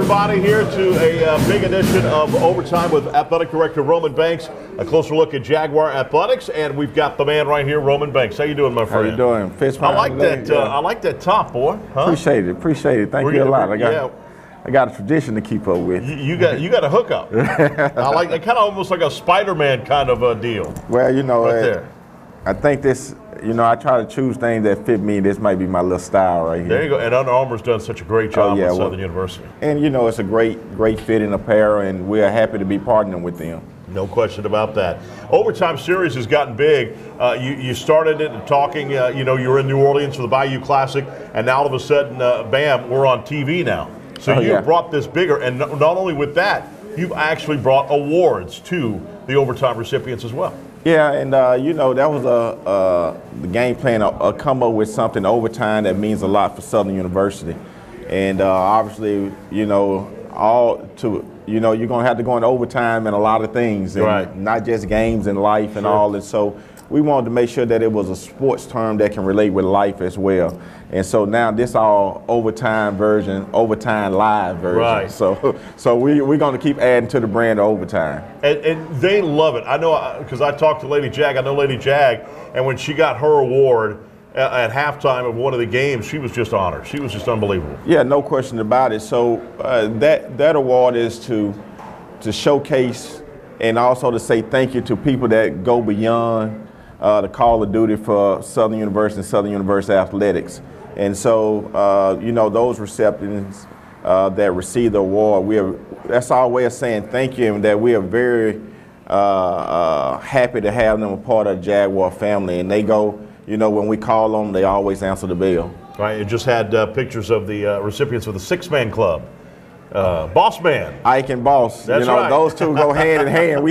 everybody, here to a big edition of Overtime with Athletic Director Roman Banks. A closer look at Jaguar athletics, and we've got the man right here, Roman Banks. How you doing, my friend? How you doing? Fist I like that. I like that top, boy. Huh? Appreciate it. Thank you a lot. I got a tradition to keep up with. You got a hookup. I like it, kind of almost like a Spider-Man kind of a deal. Well, right there. I think this. I try to choose things that fit me. This might be my little style right here. There you go. And Under Armour's done such a great job with Southern University. And it's a great fit in apparel, and we're happy to be partnering with them. No question about that. Overtime series has gotten big. You started it talking, you were in New Orleans for the Bayou Classic, and now all of a sudden, bam, we're on TV now. So you brought this bigger, and not only with that, you've actually brought awards to the Overtime recipients as well. Yeah, and that was the game plan, come up with something overtime that means a lot for Southern University. And obviously, you're gonna have to go into overtime in a lot of things, and not just games and life and all. And so we wanted to make sure that it was a sports term that can relate with life as well. And so now this all overtime version, overtime live version. Right. So we're going to keep adding to the brand of overtime. And they love it. I know, because I talked to Lady Jag. I know Lady Jag, and when she got her award at halftime of one of the games, she was just honored. She was just unbelievable. Yeah, no question about it. So that award is to showcase and also to say thank you to people that go beyond the call of duty for Southern University and Southern University athletics. And so, those recipients that receive the award, that's our way of saying thank you, and that we are very happy to have them a part of the Jaguar family. And they go, when we call them, they always answer the bell. Right, you just had pictures of the recipients of the Six-Man Club. Boss Man. Ike and Boss. That's right. Those two go hand in hand.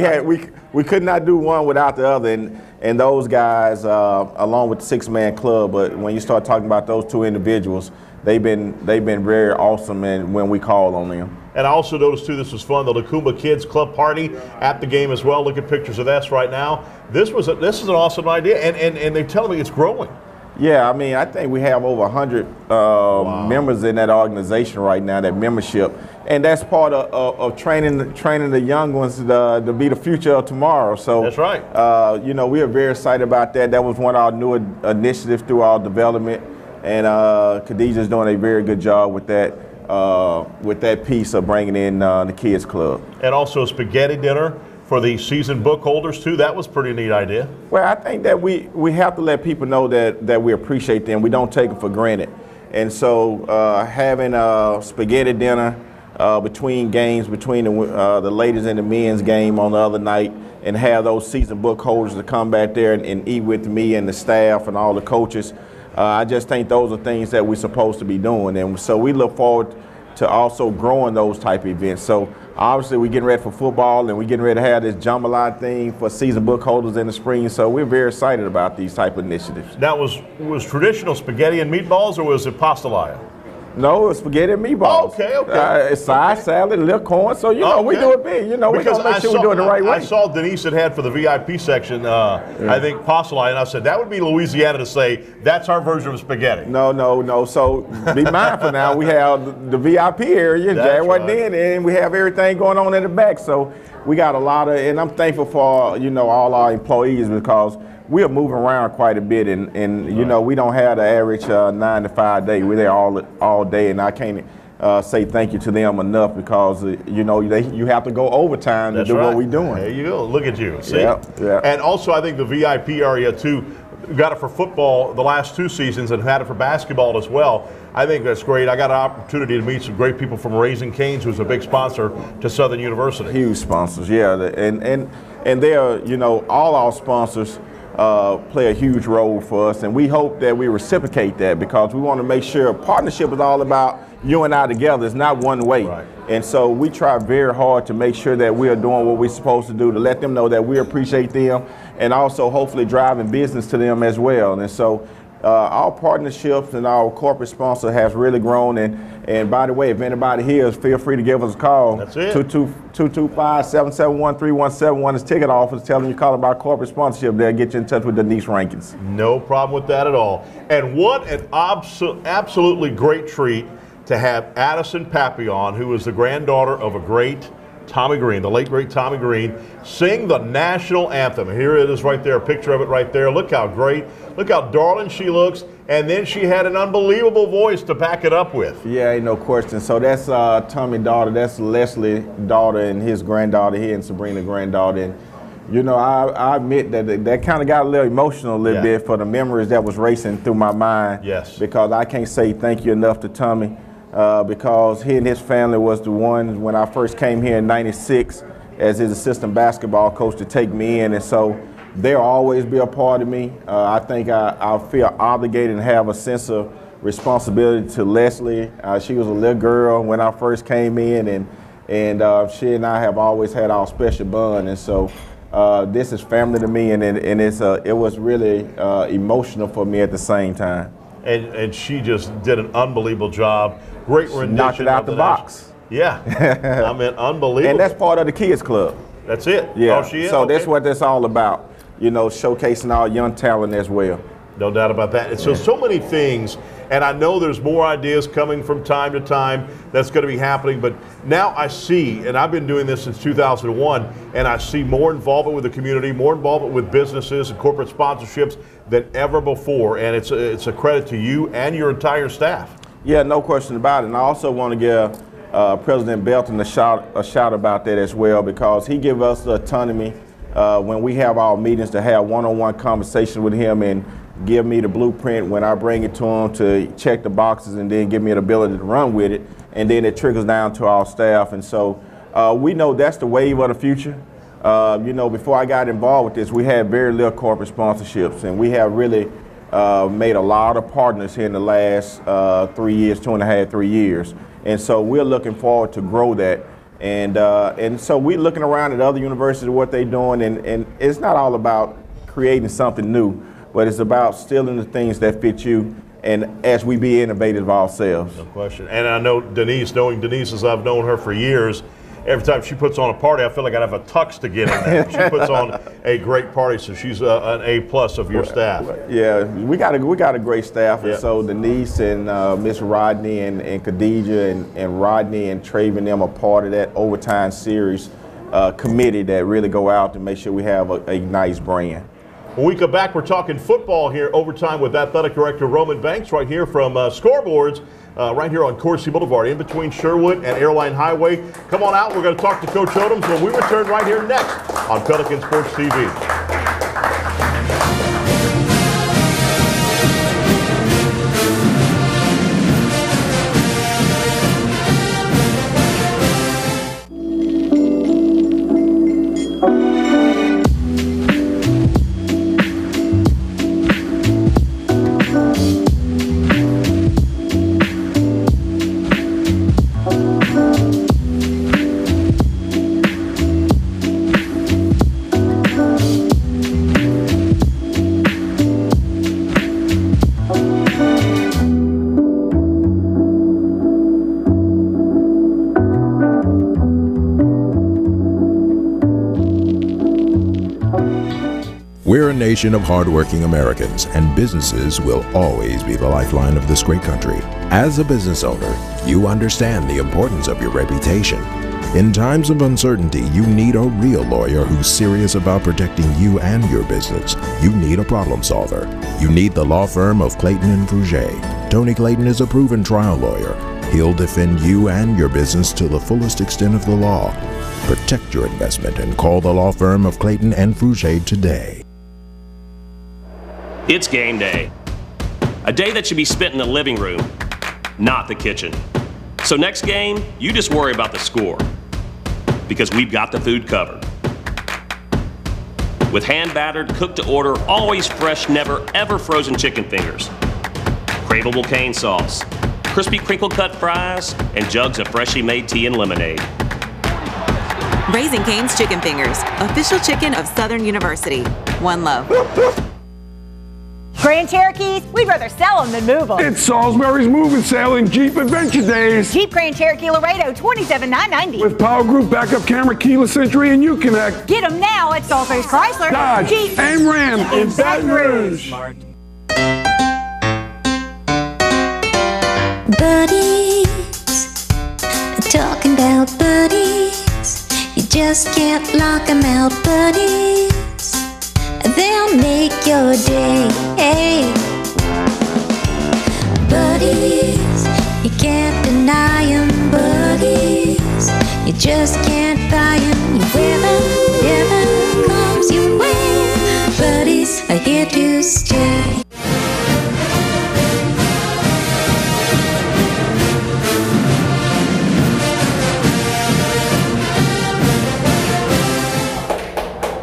We could not do one without the other, and those guys, along with the Six-Man Club. But when you start talking about those two individuals, they've been very awesome, and when we call on them. And I also noticed too, this was fun, the Lacumba Kids Club party at the game as well. Look at pictures of this right now. This is an awesome idea, and they're telling me it's growing. Yeah, I think we have over 100 members in that organization right now, that membership. And that's part of training the young ones to be the future of tomorrow. So that's right. We are very excited about that. That was one of our new initiatives through our development. And Khadijah's doing a very good job with that piece of bringing in the Kids Club. And also a spaghetti dinner for the season book holders too. That was a pretty neat idea. Well, I think that we have to let people know that we appreciate them. We don't take them for granted. And so having a spaghetti dinner between games, between the ladies and the men's game on the other night, and have those season book holders to come back there and eat with me and the staff and all the coaches, I just think those are things that we're supposed to be doing. And so we look forward to also growing those type of events. So obviously we're getting ready for football, and we're getting ready to have this jambalaya thing for season book holders in the spring. So we're very excited about these type of initiatives. Now, was traditional spaghetti and meatballs, or was it pastelaya? No, it's spaghetti and meatballs. Okay. It's side salad, a little corn. So, we do it big. We got to make sure we do it the right way. I saw Denise had for the VIP section, I think, pasta, and I said, that would be Louisiana to say, that's our version of spaghetti. No. So be mindful now. We have the VIP area, Jaguar Den, and we have everything going on in the back. So we got a lot of, and I'm thankful for, all our employees, because we are moving around quite a bit, and we don't have the average 9 to 5 day. We're there all day, and I can't say thank you to them enough, because you have to go overtime to do what we're doing. There you go. Look at you. See? Yeah. And also, I think the VIP area too. Got it for football the last 2 seasons, and had it for basketball as well. I think that's great. I got an opportunity to meet some great people from Raising Cane's, who's a big sponsor to Southern University. Huge sponsors, yeah, and they are, all our sponsors play a huge role for us, and we hope that we reciprocate that, because we want to make sure partnership is all about you and I together. It's not one way. Right. And so we try very hard to make sure that we are doing what we're supposed to do, to let them know that we appreciate them, and also hopefully driving business to them as well. And so our partnerships and our corporate sponsor has really grown. And by the way, if anybody here, feel free to give us a call. That's it. 225-771-3171 is ticket office. Tell them you call about corporate sponsorship. They'll get you in touch with Denise Rankins. No problem with that at all. And what an absolutely great treat to have Addison Papillon, who is the granddaughter of a great Tommy Green, the late great Tommy Green, sing the national anthem. Here it is right there, a picture of it right there. Look how great, look how darling she looks. And then she had an unbelievable voice to back it up with. Yeah, ain't no question. So that's Tommy's daughter, that's Leslie's daughter and his granddaughter here and Sabrina granddaughter. And you know, I admit that kind of got a little emotional a little bit for the memories that was racing through my mind. Yes. Because I can't say thank you enough to Tommy. Because he and his family was the ones when I first came here in '96 as his assistant basketball coach to take me in, and so they'll always be a part of me. I think I feel obligated and have a sense of responsibility to Leslie. She was a little girl when I first came in, and she and I have always had our special bond, and so this is family to me, and it was really emotional for me at the same time. And she just did an unbelievable job. Great rendition. Knocked it out the box. Yeah. I mean, unbelievable. And that's part of the Kids Club. That's it. Yeah. Oh, she is? So okay. That's what that's all about. You know, showcasing our young talent as well. No doubt about that. And so many things, and I know there's more ideas coming from time to time that's going to be happening, but now I see, and I've been doing this since 2001, and I see more involvement with the community, more involvement with businesses and corporate sponsorships than ever before, and it's a credit to you and your entire staff. Yeah, no question about it. And I also want to give President Belton a shout about that as well, because he gives us the autonomy when we have our meetings to have one-on-one conversation with him and give me the blueprint when I bring it to him to check the boxes and then give me the ability to run with it, and then it trickles down to our staff. And so we know that's the wave of the future. You know, before I got involved with this, we had very little corporate sponsorships, and we have really made a lot of partners here in the last 3 years, 2.5, 3 years. And so we're looking forward to grow that. And so we're looking around at other universities, what they're doing, and it's not all about creating something new, but it's about stealing the things that fit you, and as we be innovative ourselves. No question. And I know Denise, knowing Denise as I've known her for years, every time she puts on a party, I feel like I'd have a tux to get in there. She puts on a great party, so she's an A+ of your staff. Yeah, we got a great staff, and so Denise and Miss Rodney and Khadijah and Rodney and Traven, them are part of that overtime series committee that really go out to make sure we have a nice brand. When we come back, we're talking football here, overtime with Athletic Director Roman Banks, right here from Scoreboards, right here on Coursey Boulevard, in between Sherwood and Airline Highway. Come on out. We're going to talk to Coach Odoms when we return right here next on Pelican Sports TV. We're a nation of hardworking Americans, and businesses will always be the lifeline of this great country. As a business owner, you understand the importance of your reputation. In times of uncertainty, you need a real lawyer who's serious about protecting you and your business. You need a problem solver. You need the law firm of Clayton and Fruget. Tony Clayton is a proven trial lawyer. He'll defend you and your business to the fullest extent of the law. Protect your investment and call the law firm of Clayton and Fruget today. It's game day. A day that should be spent in the living room, not the kitchen. So next game, you just worry about the score, because we've got the food covered. With hand-battered, cooked-to-order, always fresh, never ever frozen chicken fingers, craveable cane sauce, crispy crinkle-cut fries, and jugs of freshly made tea and lemonade. Raising Cane's Chicken Fingers, official chicken of Southern University. One love. Grand Cherokees, we'd rather sell them than move them. It's Salisbury's Move and Sale and Jeep Adventure Days. Jeep Grand Cherokee Laredo, $27,990. With Power Group backup camera, keyless entry, and Uconnect. Get them now at Salisbury's Chrysler, Dodge, Jeep, and Ram in Baton Rouge. Buddy. just can't lock 'em out, buddies. They'll make your day. Hey. Buddies, you can't deny 'em, buddies. You just can't buy 'em. Whoever comes your way, buddies are here to stay.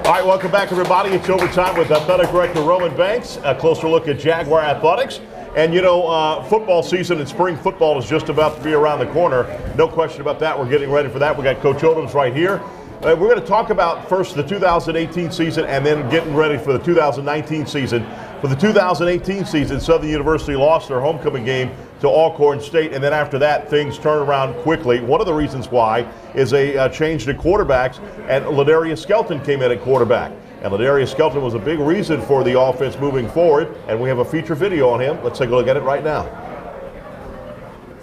All right, welcome back, everybody. It's Overtime with Athletic Director Roman Banks. A closer look at Jaguar athletics. And, you know, football season and spring football is just about to be around the corner. No question about that. We're getting ready for that. We got Coach Odoms right here. We're going to talk about first the 2018 season and then getting ready for the 2019 season. For the 2018 season, Southern University lost their homecoming game to Alcorn State, and then after that, things turned around quickly. One of the reasons why is a change to quarterbacks, and Ladarius Skelton came in at quarterback. And Ladarius Skelton was a big reason for the offense moving forward, and we have a feature video on him. Let's take a look at it right now.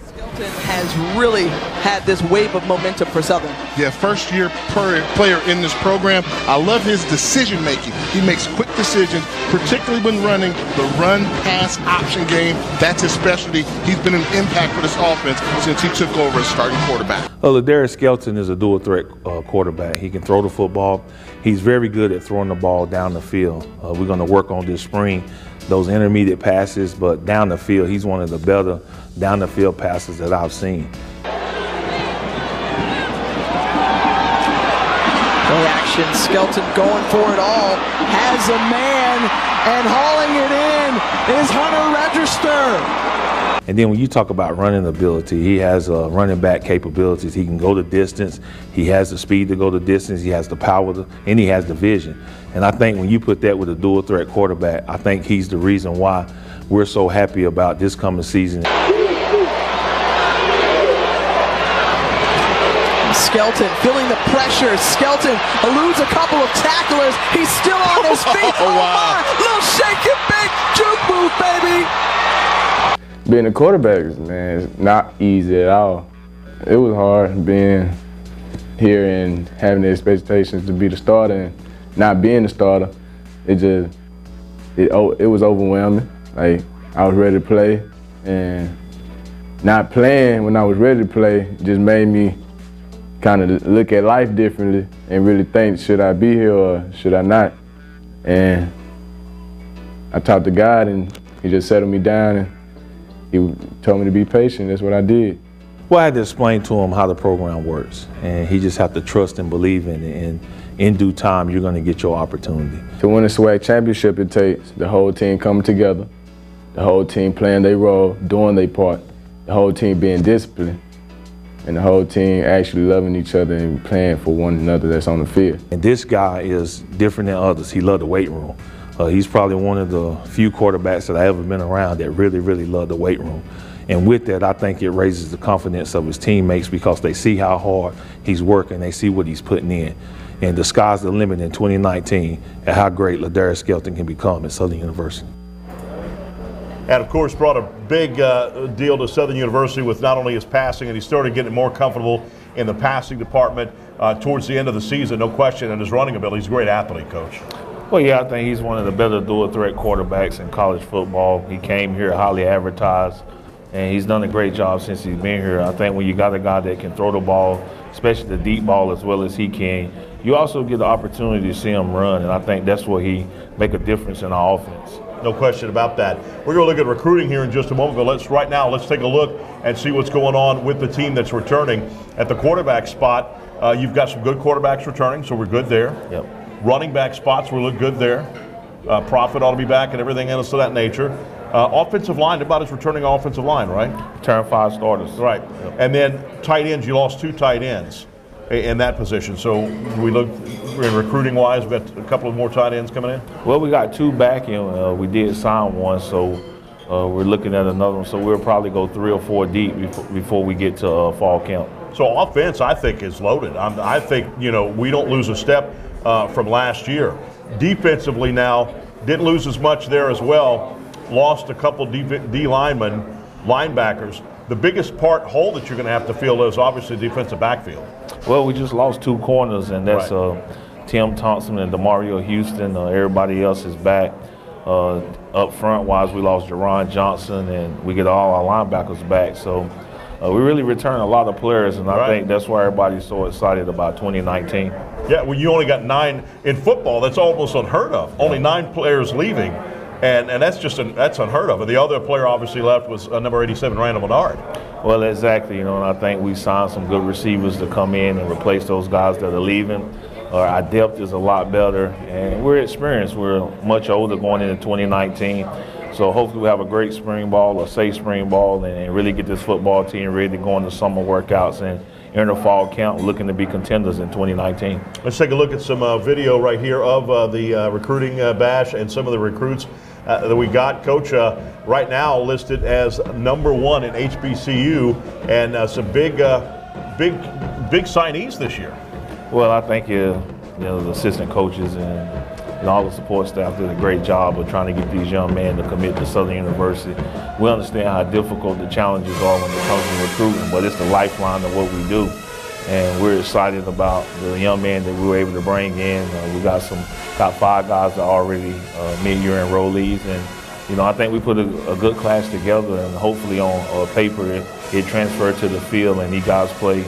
Skelton has really had this wave of momentum for Southern. Yeah, first-year player in this program. I love his decision-making. He makes quick decisions, particularly when running the run-pass option game. That's his specialty. He's been an impact for this offense since he took over as starting quarterback. Ladarius Skelton is a dual-threat quarterback. He can throw the football. He's very good at throwing the ball down the field. We're going to work on this spring those intermediate passes, but down the field, he's one of the better down the field passes that I've seen. Play action, Skelton going for it all, has a man, and hauling it in is Hunter Register. And then when you talk about running ability, he has running back capabilities. He can go the distance. He has the speed to go the distance. He has the power, and he has the vision. And I think when you put that with a dual threat quarterback, I think he's the reason why we're so happy about this coming season. Skelton feeling the pressure. Skelton eludes a couple of tacklers. He's still on his feet. Oh, wow. Little shake and bake juke move, baby. Being a quarterback, man, is not easy at all. It was hard being here and having the expectations to be the starter and not being the starter. It was overwhelming. Like, I was ready to play, and not playing when I was ready to play just made me kind of look at life differently and really think, should I be here or should I not? And I talked to God, and he just settled me down, and he told me to be patient. That's what I did. Well, I had to explain to him how the program works, and he just had to trust and believe in it, and in due time, you're going to get your opportunity. To win a SWAC championship, it takes the whole team coming together, the whole team playing their role, doing their part, the whole team being disciplined, and the whole team actually loving each other and playing for one another that's on the field. And this guy is different than others. He loved the weight room. He's probably one of the few quarterbacks that I've ever been around that really, really love the weight room. And with that, I think it raises the confidence of his teammates because they see how hard he's working, they see what he's putting in. And the sky's the limit in 2019 and how great Ladarius Skelton can become at Southern University. And, of course, brought a big deal to Southern University with not only his passing, and he started getting more comfortable in the passing department towards the end of the season, no question, and his running ability. He's a great athlete, Coach. Well, yeah, I think he's one of the better dual-threat quarterbacks in college football. He came here highly advertised, and he's done a great job since he's been here. I think when you got a guy that can throw the ball, especially the deep ball as well as he can, you also get the opportunity to see him run, and I think that's where he make a difference in our offense. No question about that. We're going to look at recruiting here in just a moment, but let's take a look and see what's going on with the team that's returning. At the quarterback spot, you've got some good quarterbacks returning, so we're good there. Yep. Running back spots, we look good there. Prophet ought to be back and everything else of that nature. Offensive line, about his returning offensive line, right? Return 5 starters. Right. Yep. And then tight ends, you lost 2 tight ends in that position. So we look in recruiting-wise, we've got a couple of more tight ends coming in? Well, we got 2 back, and we did sign one, so we're looking at another one. So we'll probably go 3 or 4 deep before we get to fall camp. So offense, I think, is loaded. I think, you know, we don't lose a step from last year. Defensively now, didn't lose as much there as well. Lost a couple D linebackers. the biggest hole that you're going to have to fill is obviously defensive backfield. Well, we just lost 2 corners, and that's Tim Thompson and DeMario Houston. Everybody else is back. Up front-wise, we lost Jerron Johnson, and we get all our linebackers back. So we really returned a lot of players, and I think that's why everybody's so excited about 2019. Yeah, well, you only got 9 in football. That's almost unheard of. Only 9 players leaving, and that's that's unheard of. And the other player obviously left was number 87, Randall Bernard. Well, exactly. And I think we signed some good receivers to come in and replace those guys that are leaving. Our depth is a lot better, and we're experienced. We're much older going into 2019. So hopefully we have a great spring ball, a safe spring ball, and really get this football team ready to go into summer workouts and enter fall camp looking to be contenders in 2019. Let's take a look at some video right here of the recruiting bash and some of the recruits that we got. Coach, right now listed as #1 in HBCU, and some big signees this year. Well, I think the assistant coaches and all the support staff did a great job of trying to get these young men to commit to Southern University. We understand how difficult the challenges are when it comes to recruiting, but it's the lifeline of what we do. And we're excited about the young men that we were able to bring in. We got 5 guys that are already mid-year enrollees, and I think we put a good class together, and hopefully on paper it transferred to the field, and these guys play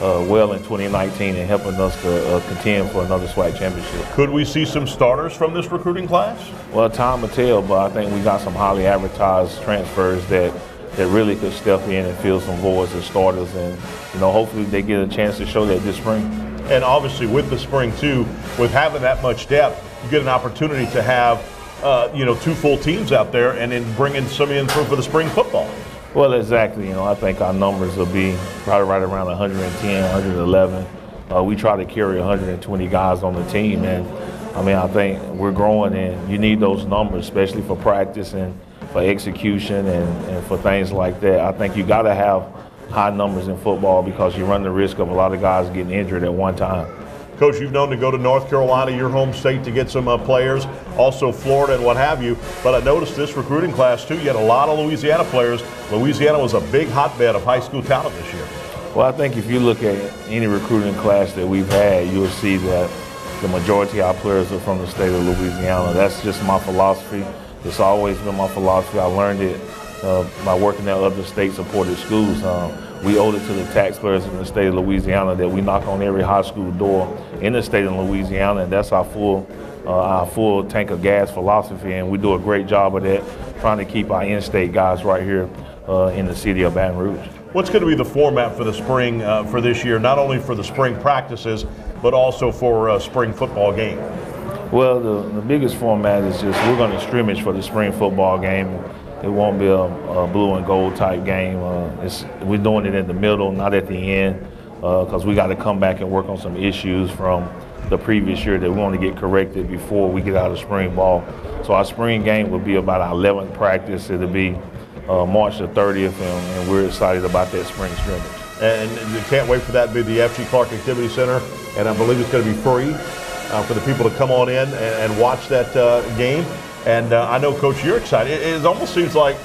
well in 2019 and helping us to contend for another SWAC championship. Could we see some starters from this recruiting class? Well, time will tell, but I think we got some highly advertised transfers that really could step in and fill some voids as starters, and hopefully they get a chance to show that this spring. And obviously with the spring too, with having that much depth, you get an opportunity to have 2 full teams out there, and then bringing some in for the spring football. Well, exactly. I think our numbers will be probably right around 110, 111. We try to carry 120 guys on the team, and I think we're growing, and you need those numbers, especially for practice and for execution and for things like that. I think you got to have high numbers in football because you run the risk of a lot of guys getting injured at one time. Coach, you've known to go to North Carolina, your home state, to get some players, also Florida and what have you. But I noticed this recruiting class, too, you had a lot of Louisiana players. Louisiana was a big hotbed of high school talent this year. Well, I think if you look at any recruiting class that we've had, you'll see that the majority of our players are from the state of Louisiana. That's just my philosophy. It's always been my philosophy. I learned it by working at other state-supported schools. We owe it to the taxpayers in the state of Louisiana that we knock on every high school door in the state of Louisiana, and that's our full tank of gas philosophy, and we do a great job of that, trying to keep our in-state guys right here in the city of Baton Rouge. What's going to be the format for the spring for this year, not only for the spring practices, but also for a spring football game? Well, the biggest format is just we're going to scrimmage for the spring football game. It won't be a blue and gold type game. We're doing it in the middle, not at the end, because we got to come back and work on some issues from the previous year that we want to get corrected before we get out of spring ball. So our spring game will be about our 11th practice. It'll be March the 30th, and we're excited about that spring scrimmage. And you can't wait for that to be the F.G. Clark Activity Center, and I believe it's going to be free for the people to come on in and watch that game. And I know, Coach, you're excited. It almost seems like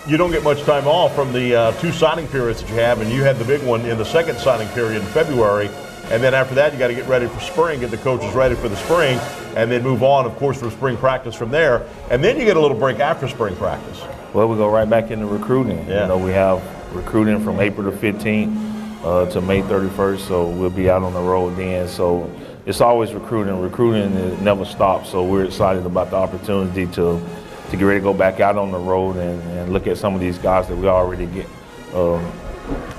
you don't get much time off from the 2 signing periods that you have, and you had the big one in the 2nd signing period in February. And then after that, you got to get ready for spring, get the coaches ready for the spring, and then move on, of course, for spring practice from there. And then you get a little break after spring practice. Well, we go right back into recruiting. Yeah. We have recruiting from April the 15th to May 31st, so we'll be out on the road then. So it's always recruiting. Recruiting never stops, so we're excited about the opportunity to get ready to go back out on the road and look at some of these guys that we already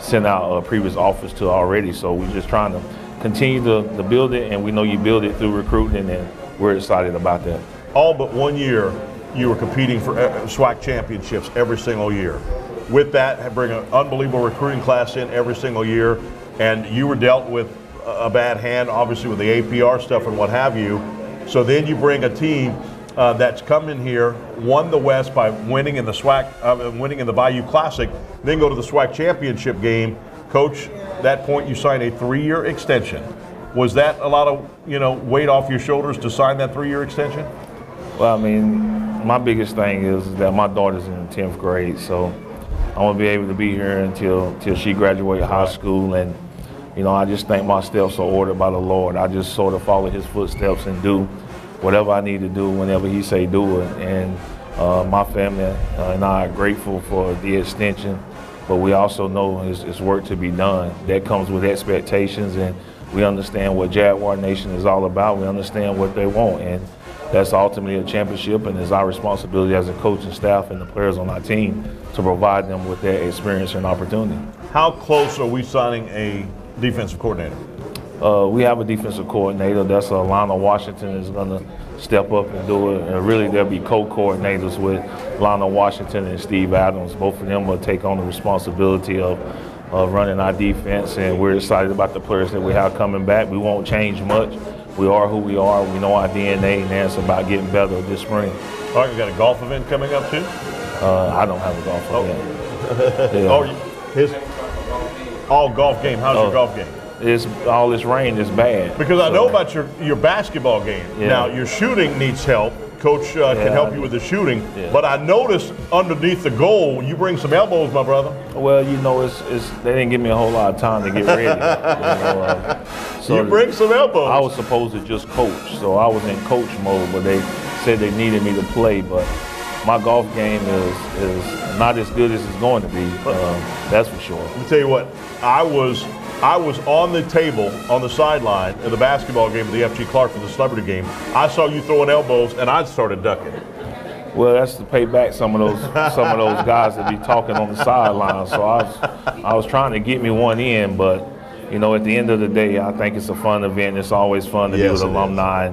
sent out previous offers to already. So we're just trying to continue to build it, and we know you build it through recruiting, and we're excited about that. All but 1 year, you were competing for SWAC championships every single year. With that, bring an unbelievable recruiting class in every single year, and you were dealt with a bad hand, obviously, with the APR stuff and what have you. So then you bring a team that's come in here, won the West by winning in the SWAC, winning in the Bayou Classic, then go to the SWAC championship game. Coach, that point you signed a 3-year extension. Was that a lot of weight off your shoulders to sign that 3-year extension? Well, I mean, my biggest thing is that my daughter's in the 10th grade, so I'm gonna be able to be here until she graduates high school, and I just think my steps are ordered by the Lord. I just sort of follow His footsteps and do whatever I need to do whenever He say do it. And my family and I are grateful for the extension, but we also know it's work to be done. That comes with expectations, and we understand what Jaguar Nation is all about. We understand what they want, and that's ultimately a championship, and it's our responsibility as a coaching staff and the players on our team to provide them with that experience and opportunity. How close are we signing a defensive coordinator? We have a defensive coordinator. That's Lionel Washington is going to step up and do it. And really, there'll be co-coordinators with Lionel Washington and Steve Adams. Both of them will take on the responsibility of running our defense, and we're excited about the players that we have coming back. We won't change much. We are who we are. We know our DNA, and it's about getting better this spring. All right, you got a golf event coming up too? I don't have a golf event. Yeah. All golf game. How's your golf game? All this rain is bad. Because I know about your basketball game. Yeah. Now, your shooting needs help. Coach can help you with the shooting. Yeah. But I noticed underneath the goal, you bring some elbows, my brother. Well, they didn't give me a whole lot of time to get ready. So you bring some elbows. I was supposed to just coach, so I was in coach mode, but they said they needed me to play. But my golf game is not as good as it's going to be. That's for sure. Let me tell you what, I was on the table on the sideline in the basketball game of the F.G. Clark for the celebrity game. I saw you throwing elbows, and I started ducking. Well, that's to pay back some of those guys that be talking on the sideline. So I was trying to get me one in, but at the end of the day, I think it's a fun event. It's always fun to be with alumni,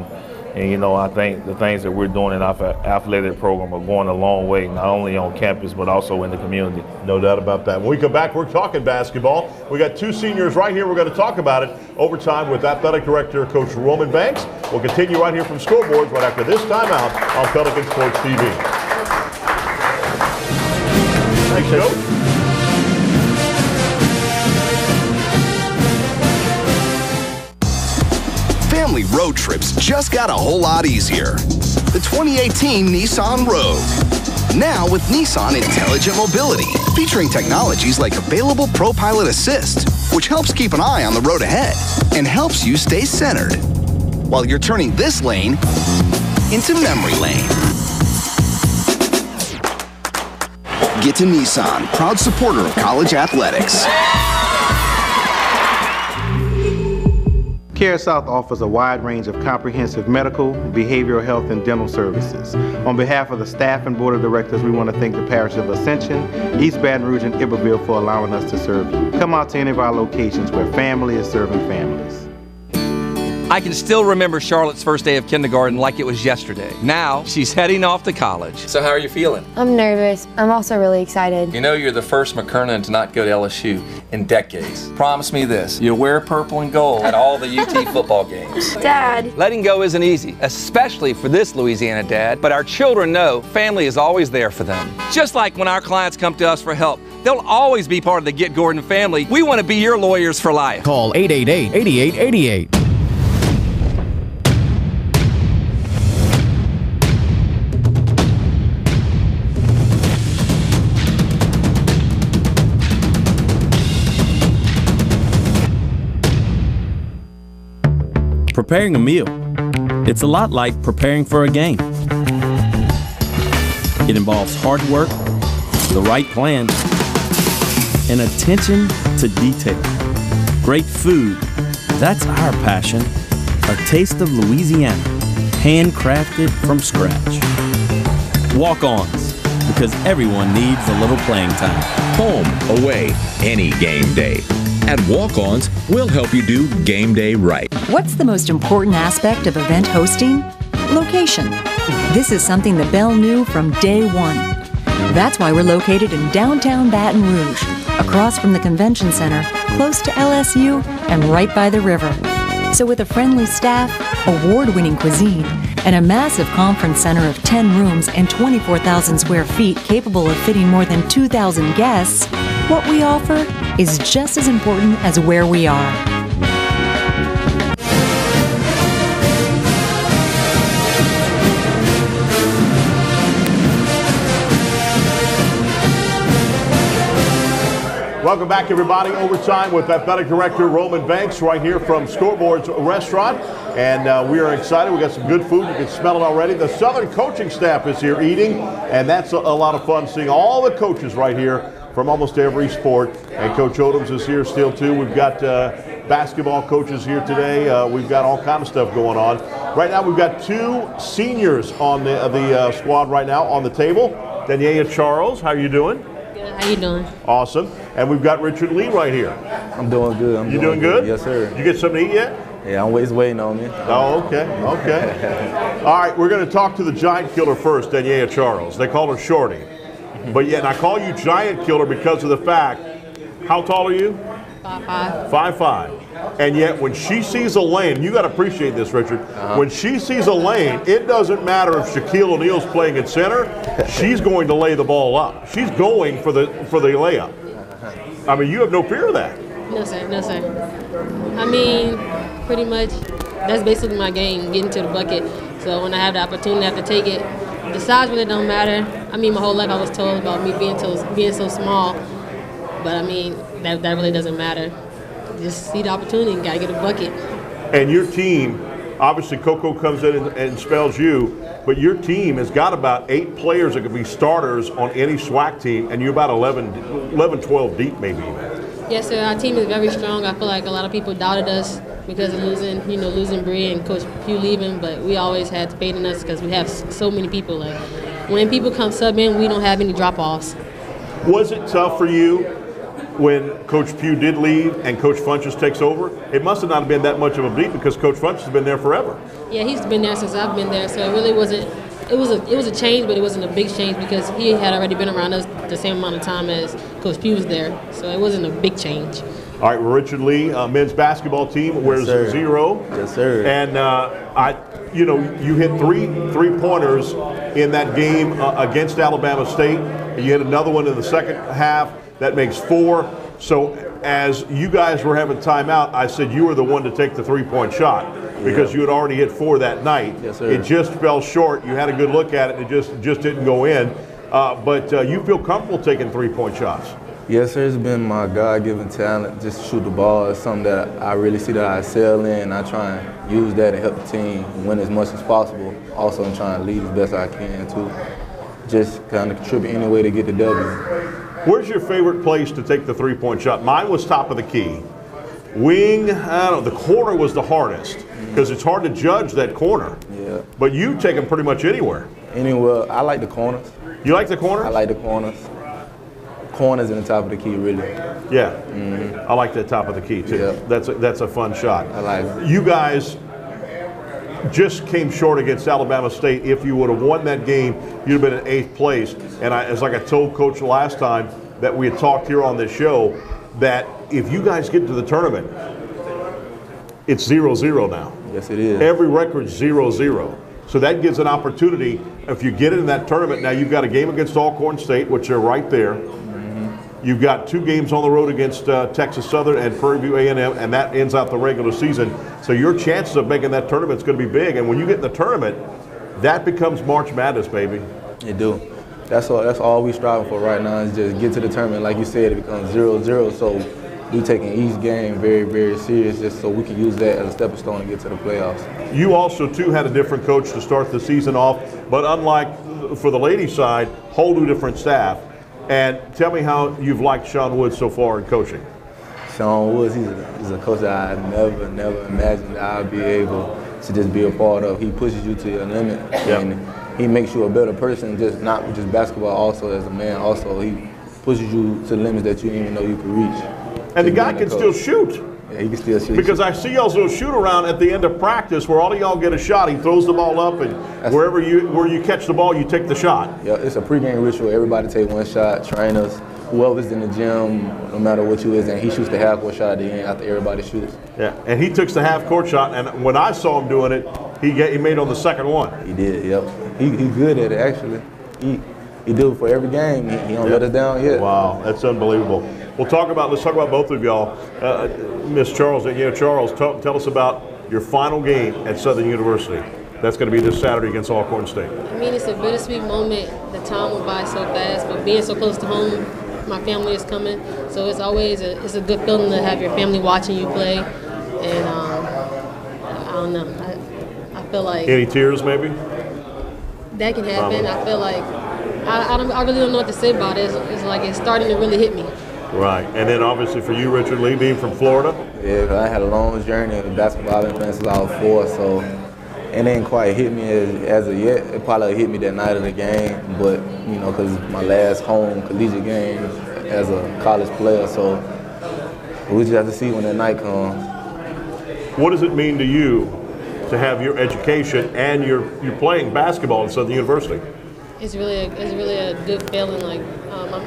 and I think the things that we're doing in our athletic program are going a long way, not only on campus but also in the community. No doubt about that. When we come back, we're talking basketball. We got two seniors right here. We're going to talk about it overtime with Athletic Director Coach Roman Banks. We'll continue right here from Scoreboards right after this timeout on Pelican Sports TV. Thanks, Coach. Family road trips just got a whole lot easier. The 2018 Nissan Rogue. Now with Nissan Intelligent Mobility, featuring technologies like available ProPilot Assist, which helps keep an eye on the road ahead and helps you stay centered while you're turning this lane into memory lane. Get to Nissan, proud supporter of college athletics. CareSouth offers a wide range of comprehensive medical, behavioral health, and dental services. On behalf of the staff and board of directors, we want to thank the Parish of Ascension, East Baton Rouge, and Iberville for allowing us to serve you. Come out to any of our locations where family is serving families. I can still remember Charlotte's first day of kindergarten like it was yesterday. Now, she's heading off to college. So how are you feeling? I'm nervous. I'm also really excited. You're the first McKernan to not go to LSU in decades. Promise me this, you'll wear purple and gold at all the UT football games. Dad. Letting go isn't easy, especially for this Louisiana dad, but our children know family is always there for them. Just like when our clients come to us for help, they'll always be part of the Get Gordon family. We want to be your lawyers for life. Call 888-8888. Preparing a meal. It's a lot like preparing for a game. It involves hard work, the right plan, and attention to detail. Great food, that's our passion. A taste of Louisiana, handcrafted from scratch. Walk-ons, because everyone needs a little playing time. Home, away, any game day. At Walk-Ons, we'll help you do game day right. What's the most important aspect of event hosting? Location. This is something that Bell knew from day one. That's why we're located in downtown Baton Rouge, across from the convention center, close to LSU, and right by the river. So with a friendly staff, award-winning cuisine, and a massive conference center of 10 rooms and 24,000 square feet capable of fitting more than 2,000 guests, what we offer is just as important as where we are. Welcome back, everybody. Overtime with Athletic Director Roman Banks right here from Scoreboard's Restaurant. And we are excited. We got some good food. You can smell it already. The Southern coaching staff is here eating, and that's a lot of fun seeing all the coaches right here from almost every sport. And Coach Odoms is here still, too. We've got basketball coaches here today. We've got all kind of stuff going on. Right now, we've got 2 seniors on the squad right now on the table. Daniela Charles, how are you doing? Good. How you doing? Awesome. And we've got Richard Lee right here. I'm doing good. You doing good? Yes, sir. Did you get something to eat yet? Yeah, I'm always waiting on me. Oh, okay. Okay. All right, we're going to talk to the Giant Killer first, Daniela Charles. They call her Shorty. But yet, I call you Giant Killer because of the fact, how tall are you? 5'5". 5'5". And yet, when she sees a lane, you got to appreciate this, Richard. When she sees a lane, it doesn't matter if Shaquille O'Neal's playing at center. She's going to lay the ball up. She's going for the layup. I mean, you have no fear of that. No, sir. No, sir. I mean, pretty much, that's basically my game, getting to the bucket. So when I have the opportunity, I have to take it. The size really don't matter. I mean, my whole life I was told about me being so small. But, I mean, that really doesn't matter. Just see the opportunity and got to get a bucket. And your team, obviously Coco comes in and spells you, but your team has got about 8 players that could be starters on any SWAC team, and you're about 11, 12 deep maybe even. Yes, sir. Our team is very strong. I feel like a lot of people doubted us because of losing Bree and Coach Pugh leaving, but we always had faith in us because we have so many people. Like, when people come sub in, we don't have any drop-offs. Was it tough for you when Coach Pugh did leave and Coach Funchess takes over? It must have not been that much of a beat because Coach Funchess has been there forever. Yeah, he's been there since I've been there, so it really wasn't. It was a change, but it wasn't a big change because he had already been around us the same amount of time as Coach Pugh was there, so it wasn't a big change. All right, well, Richard Lee, men's basketball team wears 0. Yes, sir. And you hit three pointers in that game against Alabama State. You hit another one in the second half. That makes 4. So as you guys were having timeout, I said you were the one to take the 3-point shot because you had already hit 4 that night. Yes, sir. It just fell short. You had a good look at it. It just didn't go in. But you feel comfortable taking 3-point shots? Yes, sir. It's been my God-given talent just to shoot the ball. It's something that I really see that I excel in. I try and use that and help the team win as much as possible. Also, I'm trying to lead as best I can, too. Just kind of contribute any way to get the W. Where's your favorite place to take the 3-point shot? Mine was top of the key. Wing, I don't know, the corner was the hardest because it's hard to judge that corner. Yeah. But you take them pretty much anywhere. Anywhere. I like the corners. You like the corners? I like the corners. Corners in the top of the key, really. Yeah. I like that top of the key, too. Yeah. That's a fun shot. I like it. You guys just came short against Alabama State. If you would have won that game, you'd have been in 8th place. And as I told Coach last time that we had talked here on this show, that if you guys get to the tournament, it's 0-0 now. Yes, it is. Every record's 0-0. So that gives an opportunity. If you get in that tournament, now you've got a game against Alcorn State, which are right there. You've got 2 games on the road against Texas Southern and Prairie View A&M, and that ends out the regular season. So your chances of making that tournament is going to be big. And when you get in the tournament, that becomes March Madness, baby. You do. That's all we striving for right now is just get to the tournament. Like you said, it becomes 0-0. So we taking each game very, very serious just so we can use that as a stepping stone to get to the playoffs. You also, too, had a different coach to start the season off. But unlike for the ladies' side, whole new different staff. And tell me how you've liked Sean Woods so far in coaching. Sean Woods, he's a coach that I never imagined that I'd be able to just be a part of. He pushes you to your limit, and he makes you a better person, not just basketball, also as a man. Also, he pushes you to the limits that you didn't even know you could reach. And the guy can still shoot. Yeah, he can still shoot. Because I see y'all's little shoot around at the end of practice where all of y'all get a shot. He throws the ball up, and where you catch the ball, you take the shot. Yeah, it's a pregame ritual. Everybody take one shot. Trainers, whoever's in the gym, no matter what you is, and he shoots the half-court shot at the end after everybody shoots. Yeah, and he took the half-court shot, and when I saw him doing it, he made on the second one. He did. Yep. He good at it actually. He do it for every game. He don't let us down yet. Wow, that's unbelievable. Let's talk about both of y'all. Miss Charles, Charles, tell us about your final game at Southern University. That's going to be this Saturday against Alcorn State. I mean, it's a bittersweet moment. The time went by so fast, but being so close to home my family is coming. So it's always it's a good feeling to have your family watching you play. And I don't know. I feel like any tears maybe? That can happen. I feel like I really don't know what to say about it. It's like it's starting to really hit me. Right, and then obviously for you, Richard Lee, being from Florida. Yeah, 'cause I had a long journey in basketball. I've been playing since I was 4, so it ain't quite hit me as of yet. It probably hit me that night of the game, but you know, 'cause my last home collegiate game as a college player, so we just have to see when that night comes. What does it mean to you to have your education and you're playing basketball at Southern University? It's really a good feeling. Like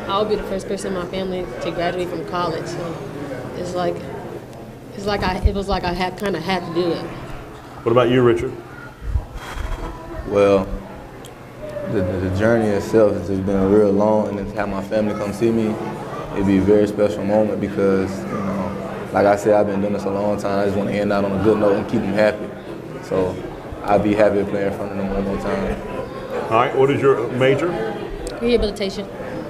I'll be the first person in my family to graduate from college. So it was like I had to do it. What about you, Richard? Well, the journey itself has just been real long, and to have my family come see me, it'd be a very special moment because, you know, like I said, I've been doing this a long time. I just want to end out on a good note and keep them happy. So I'd be happy to play in front of them one more time. All right, what is your major? Rehabilitation.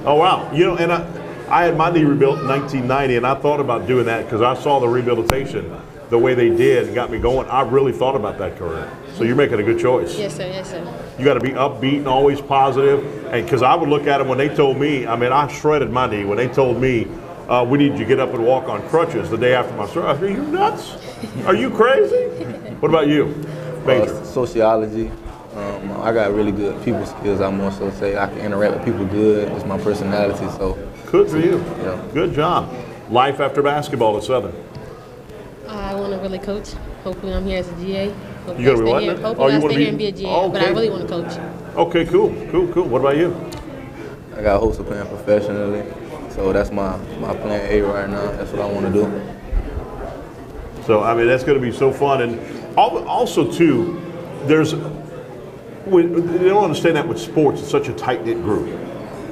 Oh, wow. You know, and I had my knee rebuilt in 1990, and I thought about doing that because I saw the rehabilitation, the way they did, and got me going. I really thought about that career. So you're making a good choice. Yes, sir. Yes, sir. You got to be upbeat and always positive. And because I would look at them when they told me, I mean, I shredded my knee when they told me, we need you to get up and walk on crutches the day after my surgery. I said, are you nuts? Are you crazy? What about you? Major? Sociology. I got really good people skills. I more so say I can interact with people good. It's my personality. So good for you. Yeah. Good job. Life after basketball at Southern. I want to really coach. Hopefully, I'm here as a GA. You got to be what? Hopefully, I stay here and be a GA. But I really want to coach. Okay, cool. What about you? I got hopes of playing professionally. So that's my plan A right now. That's what I want to do. So, I mean, that's going to be so fun. And also, too, they don't understand that with sports, it's such a tight-knit group.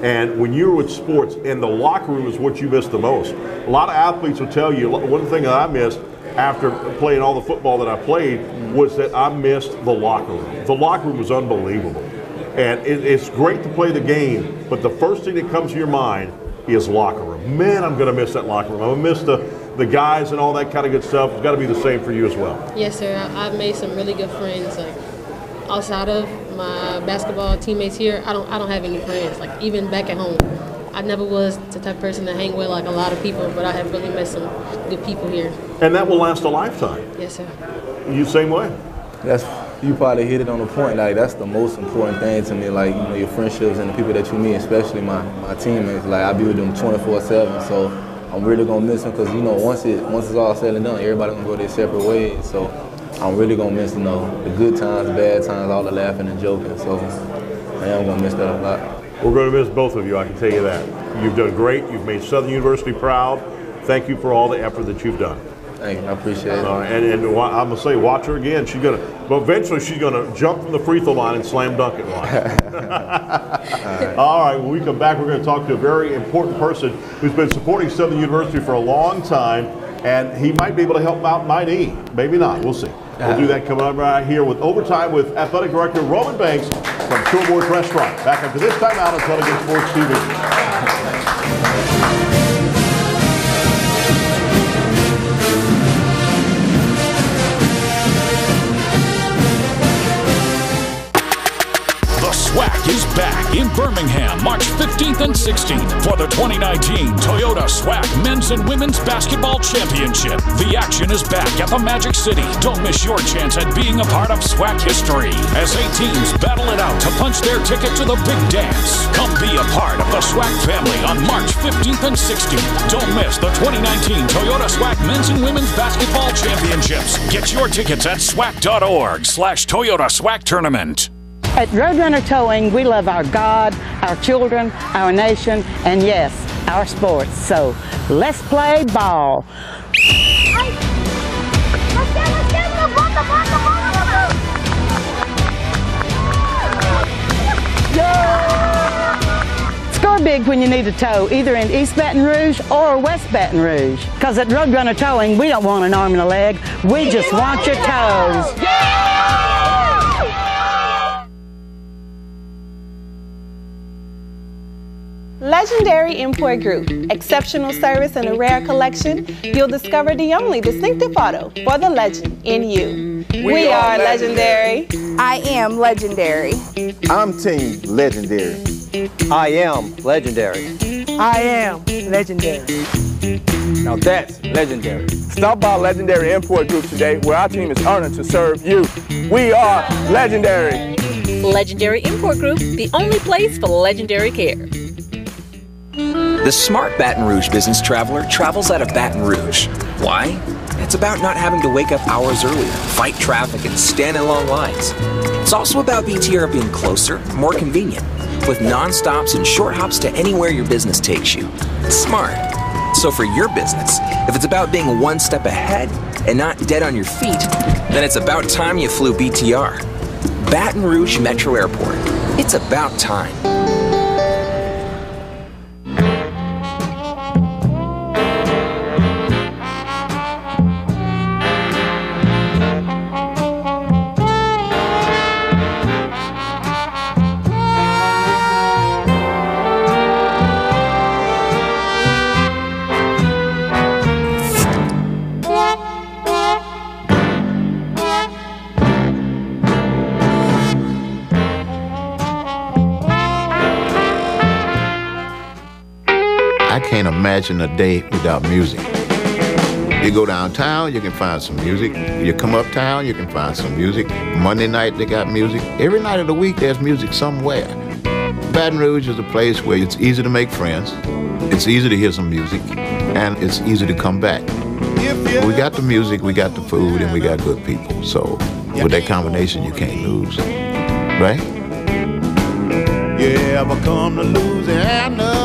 And when you're with sports, and the locker room is what you miss the most. A lot of athletes will tell you, one thing that I missed after playing all the football that I played was that I missed the locker room. The locker room was unbelievable. And it's great to play the game, but the first thing that comes to your mind is locker room. Man, I'm going to miss that locker room. I'm going to miss the guys and all that kind of good stuff. It's got to be the same for you as well. Yes, sir. I've made some really good friends. Like outside of my basketball teammates here, I don't have any friends. Like even back at home, I never was the type of person to hang with like a lot of people, but I have really met some good people here. And that will last a lifetime. Yes, sir. You same way? You probably hit it on the point. Like that's the most important thing to me. Like, you know, your friendships and the people that you meet, especially my teammates. Like I be with them 24/7. So I'm really gonna miss them because, you know, once it's all said and done, everybody gonna go their separate ways. So I'm really gonna miss, you know, the good times, bad times, all the laughing and joking. So I am gonna miss that a lot. We're gonna miss both of you, I can tell you that. You've done great. You've made Southern University proud. Thank you for all the effort that you've done. Thank you, I appreciate it. And I'm gonna say, watch her again. But eventually she's gonna jump from the free throw line and slam dunk it line. All right, when we come back, we're gonna talk to a very important person who's been supporting Southern University for a long time, and he might be able to help out my knee. Maybe not, we'll see. We'll do that coming up right here with Overtime with Athletic Director Roman Banks from Shoreboard Restaurant. Back after this time out on Television Sports TV. SWAC is back in Birmingham, March 15th and 16th for the 2019 Toyota SWAC Men's and Women's Basketball Championship. The action is back at the Magic City. Don't miss your chance at being a part of SWAC history as 8 teams battle it out to punch their ticket to the big dance. Come be a part of the SWAC family on March 15th and 16th. Don't miss the 2019 Toyota SWAC Men's and Women's Basketball Championships. Get your tickets at swac.org/Toyota SWAC Tournament. At Roadrunner Towing, we love our God, our children, our nation, and yes, our sports. So let's play ball. Score big when you need a tow, either in East Baton Rouge or West Baton Rouge. Because at Roadrunner Towing, we don't want an arm and a leg. We just want your toes. Legendary Import Group. Exceptional service and a rare collection. You'll discover the only distinctive auto for the legend in you. We are legendary. I am legendary. I'm Team Legendary. I am legendary. I am legendary. Now that's legendary. Stop by Legendary Import Group today, where our team is honored to serve you. We are legendary. Legendary Import Group, the only place for legendary care. The smart Baton Rouge business traveler travels out of Baton Rouge. Why? It's about not having to wake up hours earlier, fight traffic, and stand in long lines. It's also about BTR being closer, more convenient, with non-stops and short hops to anywhere your business takes you. Smart. So for your business, if it's about being one step ahead and not dead on your feet, then it's about time you flew BTR. Baton Rouge Metro Airport. It's about time. Can't imagine a day without music. You go downtown, you can find some music. You come uptown, you can find some music. Monday night, they got music. Every night of the week, there's music somewhere. Baton Rouge is a place where it's easy to make friends, it's easy to hear some music, and it's easy to come back. We got the music, we got the food, and we got good people. So with that combination, you can't lose, right? You ever come to Louisiana?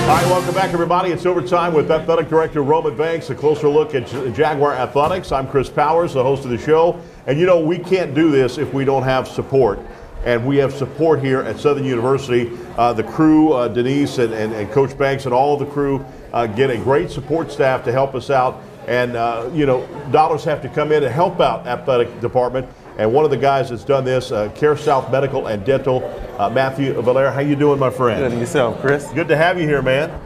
All right, welcome back, everybody. It's overtime with Athletic Director Roman Banks, a closer look at Jaguar Athletics. I'm Chris Powers, the host of the show. And you know, we can't do this if we don't have support. And we have support here at Southern University. The crew, Denise and Coach Banks and all the crew get a great support staff to help us out. And, you know, dollars have to come in to help out athletic department. And one of the guys that's done this, Care South Medical and Dental, Matthew Valera. How you doing, my friend? Good, and yourself, Chris? Good to have you here, man.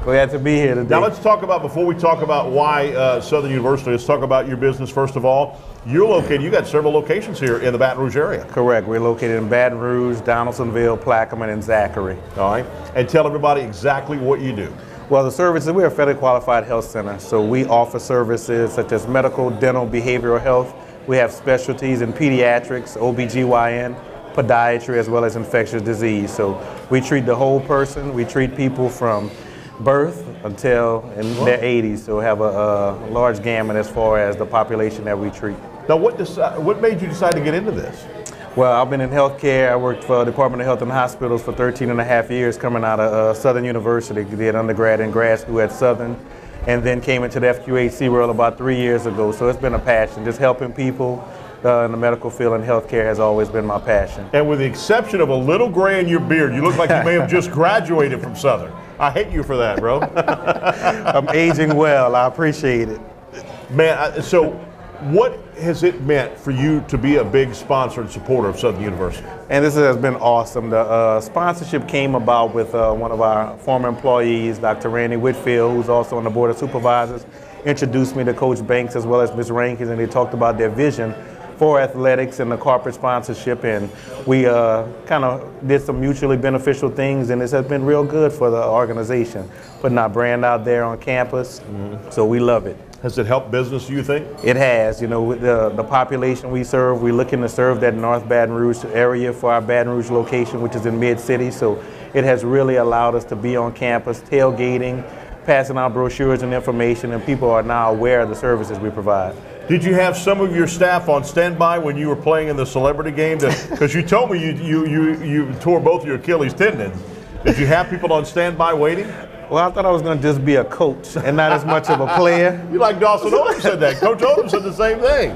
Glad to be here today. Now let's talk about, before we talk about why Southern University, let's talk about your business first of all. You're located, you got several locations here in the Baton Rouge area. Correct. We're located in Baton Rouge, Donaldsonville, Plaquemine, and Zachary. All right. And tell everybody exactly what you do. Well, the services, we're a federally qualified health center, so we offer services such as medical, dental, behavioral health. We have specialties in pediatrics, OBGYN, podiatry, as well as infectious disease. So we treat the whole person. We treat people from birth until in their 80s. So we have a large gamut as far as the population that we treat. Now, what made you decide to get into this? Well, I've been in healthcare. I worked for the Department of Health and Hospitals for 13 and a half years coming out of Southern University. Did undergrad and grad school at Southern, and then came into the FQHC world about 3 years ago. So it's been a passion, just helping people in the medical field, and healthcare has always been my passion. And with the exception of a little gray in your beard, you look like you may have just graduated from Southern. I hate you for that, bro. I'm aging well. I appreciate it. Man, so what has it meant for you to be a big sponsor and supporter of Southern University? And this has been awesome. The sponsorship came about with one of our former employees, Dr. Randy Whitfield, who's also on the Board of Supervisors, introduced me to Coach Banks as well as Ms. Rankins, and they talked about their vision for athletics and the corporate sponsorship, and we kind of did some mutually beneficial things, and this has been real good for the organization, putting our brand out there on campus. So we love it. Has it helped business, you think? It has. You know, with the population we serve, we're looking to serve that North Baton Rouge area for our Baton Rouge location, which is in Mid-City. So it has really allowed us to be on campus, tailgating, passing out brochures and information, and people are now aware of the services we provide. Did you have some of your staff on standby when you were playing in the celebrity game? Because you told me you tore both your Achilles tendons. Did you have people on standby waiting? Well, I thought I was going to just be a coach and not as much of a player. You like Dawson Odom said that. Coach Odom said the same thing.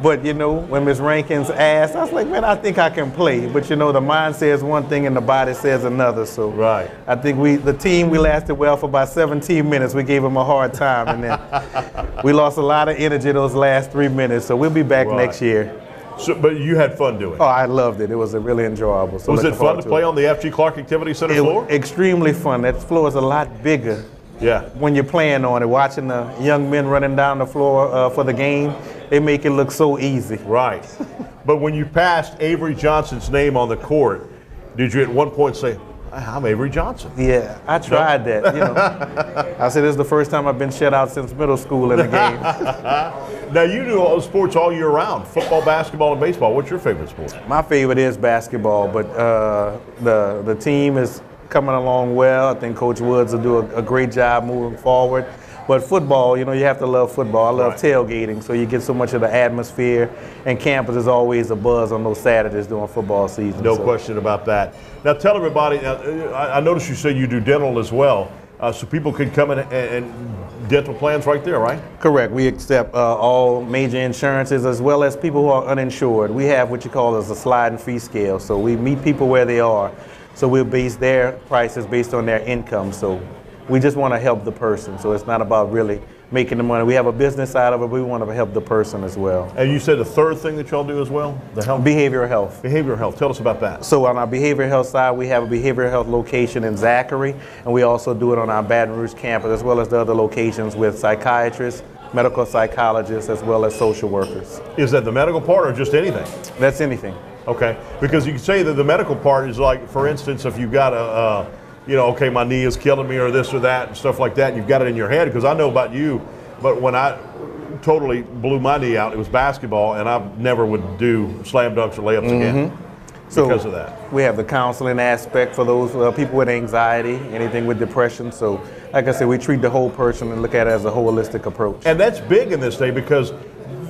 But, you know, when Ms. Rankins asked, I was like, man, I think I can play. But, you know, the mind says one thing and the body says another. So right. I think we lasted well for about 17 minutes. We gave them a hard time. And then we lost a lot of energy those last 3 minutes. So we'll be back next year. So, but you had fun doing it. Oh, I loved it. It was really enjoyable. So was it fun to play on the FG Clark Activity Center floor? Extremely fun. That floor is a lot bigger. Yeah. When you're playing on it, watching the young men running down the floor for the game, they make it look so easy. Right. But when you passed Avery Johnson's name on the court, did you at one point say, I'm Avery Johnson? Yeah, I tried that. You know, I said this is the first time I've been shut out since middle school in a game. Now you do all sports all year round: football, basketball, and baseball. What's your favorite sport? My favorite is basketball, but the team is coming along well. I think Coach Woods will do a great job moving forward. But football, you know, you have to love football. I love tailgating, so you get so much of the atmosphere, and campus is always a buzz on those Saturdays during football season. No question about that. Now tell everybody, I noticed you said you do dental as well, so people can come in and dental plans right there, right? Correct. We accept all major insurances as well as people who are uninsured. We have what you call as a sliding fee scale, so we meet people where they are. So we'll base their prices based on their income. So we just want to help the person. So it's not about really making the money. We have a business side of it, but we want to help the person as well. And you said the third thing that y'all do as well? The health? Behavioral health. Behavioral health. Tell us about that. So on our behavioral health side, we have a behavioral health location in Zachary, and we also do it on our Baton Rouge campus as well as the other locations with psychiatrists, medical psychologists, as well as social workers. Is that the medical part or just anything? That's anything. Okay, because you can say that the medical part is like, for instance, if you've got you know, okay, my knee is killing me or this or that and stuff like that, and you've got it in your head, because I know about you, but when I totally blew my knee out, it was basketball, and I never would do slam dunks or layups again because of that. We have the counseling aspect for those people with anxiety, anything with depression. So, like I said, we treat the whole person and look at it as a holistic approach. And that's big in this day because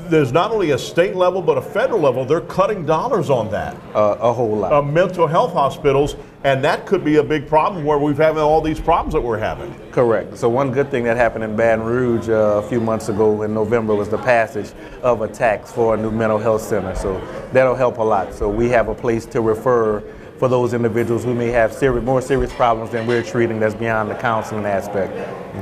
there's not only a state level, but a federal level. They're cutting dollars on that. A whole lot. Mental health hospitals, and that could be a big problem where we've having all these problems that we're having. Correct. So one good thing that happened in Baton Rouge a few months ago in November was the passage of a tax for a new mental health center. So that'll help a lot. So we have a place to refer for those individuals who may have more serious problems than we're treating that's beyond the counseling aspect.